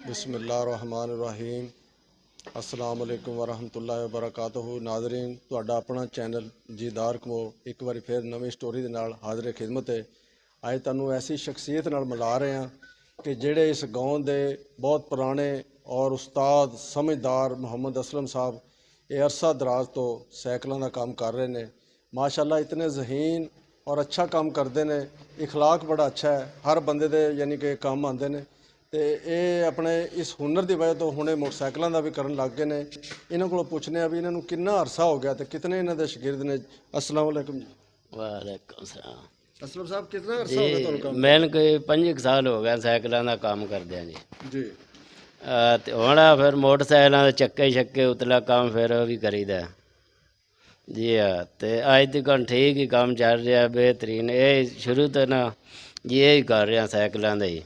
बिस्मिल्लाहिर्रहमानिर्रहीम अस्सलाम वालेकुम वरहमतुल्लाहि वबरकातुहू। नाज़रीन, तुहाडा अपना चैनल जीदार कमो एक बार फिर नवी स्टोरी दे नाल हाज़िर खिदमत है। अज तुहानू ऐसी शख्सियत नाल मिला रहे हैं कि जिहड़े इस गाँव के बहुत पुराने और उस्ताद समझदार मुहम्मद असलम साहब ये अरसा दराज तो सैकलों का काम कर रहे हैं। माशाअल्लाह इतने जहीन और अच्छा काम करते हैं, इखलाक बड़ा अच्छा है, हर बंदे दे यानी कि काम आते हैं। तो ये अपने इस हुनर की वजह तो हुणे मोटरसाइकिलों का भी करन लग गए हैं। इन्हों को पुछने भी इन्हों कितना अरसा हो गया तो कितने इन्हों के शागिर्द ने। अस्सलाम वालेकुम जी। वालेकुम सलाम असलम साहब कितना अरसा हो गया जी। तुहानू काम मैंने कोई 5 साल हो गए साइकिलों का काम करदे जी। जी ते हुण फिर मोटरसाइकिलों के चक्के शक्के उतला काम फिर वो भी करीदा जी। हाँ, तो अज तक ठीक ही काम चल रहा बेहतरीन। ये शुरू तो ना जी यही कर रहा साइकिलों का ही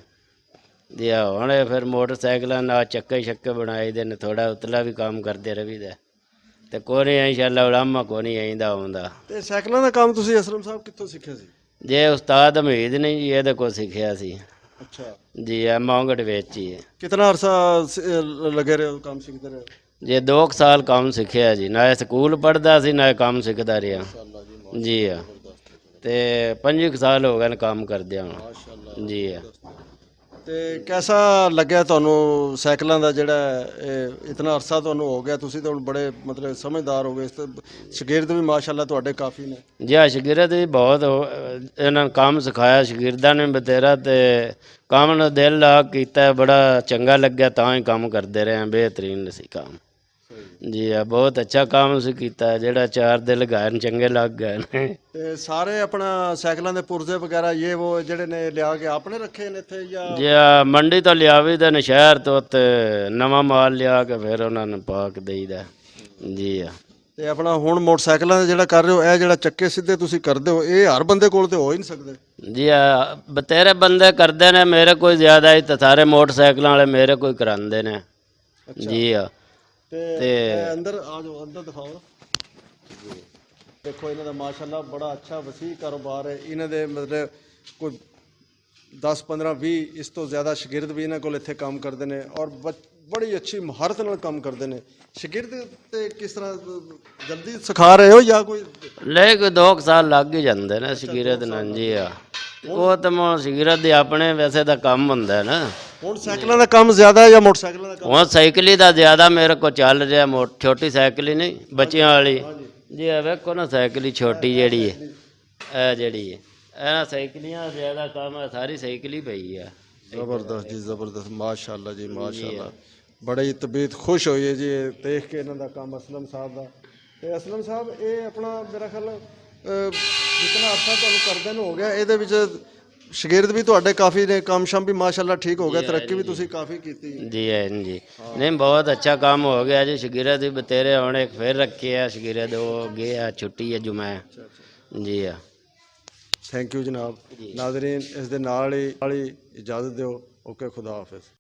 जी। हाँ, हुण फिर मोटरसाइकिलों ना चक्के शक्के बनाए दे, थोड़ा उतला भी काम करते रहीदा। तो कोई इंशाअल्लाह उलामा को नहीं आईंदा आउंदा। ते साइकिलों का काम तुसीं असलम साहब कित्थों सीखे सी? जे उस्ताद हमीद ने जी ये को सीखिया सी अच्छा जी। आ मोंगट वेच ही है कितना अरसा लगे रहे हो काम सीखते रहे? जे 2 साल काम सीखिया जी। ना स्कूल पढ़ता सी ना काम सीखता रहा माशाअल्लाह जी। हाँ, जबरदस्त ते 5 साल हो गए काम करदे हुण माशाअल्लाह जी। हाँ, ते कैसा लग्या तुहानू साइकिलों का जिहड़ा इतना अरसा तुहानू हो गया, तुसीं तो हुण बड़े मतलब समझदार हो गए, इस शागिर्द भी माशाअल्लाह तुहाडे काफ़ी ने। जी। हाँ, शागिर्द भी बहुत इन्होंने काम सिखाया शागिर्दां ने बतेरा, ते काम ने दिल ला कीता, बड़ा चंगा लग्या तां ही काम करते रहे हैं। बेहतरीन सी काम जी। हाँ, बहुत अच्छा काम से कीता है, जेड़ा 4 दिल लगाए चंगे लग गए ने। ते सारे अपना साइकिलों के पुर्जे वगैरह ये वो जिहड़े ने लिया के आपने रखे ने इत्थे या? जी। हाँ, मंडी तो लियावी दे ने, शहर तो ते नवा माल लिया के फिर उन्होंने पा के देईदा जी। हाँ, ते अपना हुण मोटरसाइकिलों का जिहड़ा कर रहे हो, ये जिहड़ा चक्के सीधे तुसीं करदे हो, ये हर बंदे कोल ते हो ही नहीं सकदे। जी। हाँ, बतेरे बंदे करते ने, मेरे कोई ज़्यादा ही तो सारे मोटरसाइकिलों वाले मेरे कोई करांदे ने अच्छा जी। हाँ, ते ते अंदर आ जाओ, अंदर दिखाओ जी। देखो इन्हों का माशाअल्लाह बड़ा अच्छा वसी कारोबार है। इन्हों दे मतलब कोई 10 15 20 इस तो ज़्यादा शागिर्द भी इन्हों को इत्थे काम करते हैं और बड़ी अच्छी महारत नाल काम करते हैं। शागिर्द ते किस तरह जल्दी सिखा रहे हो या कोई? ले कोई 2 साल लग ही जाते ने शागिर्द नाल जी। हाँ, वो तो शागिर्द दे अपने वैसे तो काम होंदा है ना। हुण साइकिलों का काम ज़्यादा है या मोटरसाइकिलों का काम? हुण साइकिल का ज़्यादा मेरे को चल रहा, छोटी साइकिल ही नहीं बच्चियां वाली जी। हाँ, वेखो ना साइकिल ही छोटी जेड़ी है, ए जेड़ी है ए साइकिलियां ज़्यादा काम है, सारी साइकिल ही पई है। ज़बरदस्त जी ज़बरदस्त, माशाअल्लाह जी जी। माशाअल्लाह। हाँ, बड़ी तबीयत खुश हुई है जी ये देख के इन्हों का काम असलम साहब का। तो असलम साहब ये अपना मेरा ख्याल जितना अरसा तुहानू करदे हो गया, ये शागिर्द भी तुहाडे काफ़ी ने, काम शाम भी माशाअल्लाह ठीक हो गया, तरक्की भी तुसीं काफ़ी की। जी। है जी। नहीं, बहुत अच्छा काम हो गया जी। शागिर्द भी बतेरे होने, फिर रखे है शागिर्द, वो गया छुट्टी है जुमा जी। हाँ, थैंक यू जनाब। नाजरीन इस दे नाल ही इजाज़त दो। ओके, खुदा हाफिज़।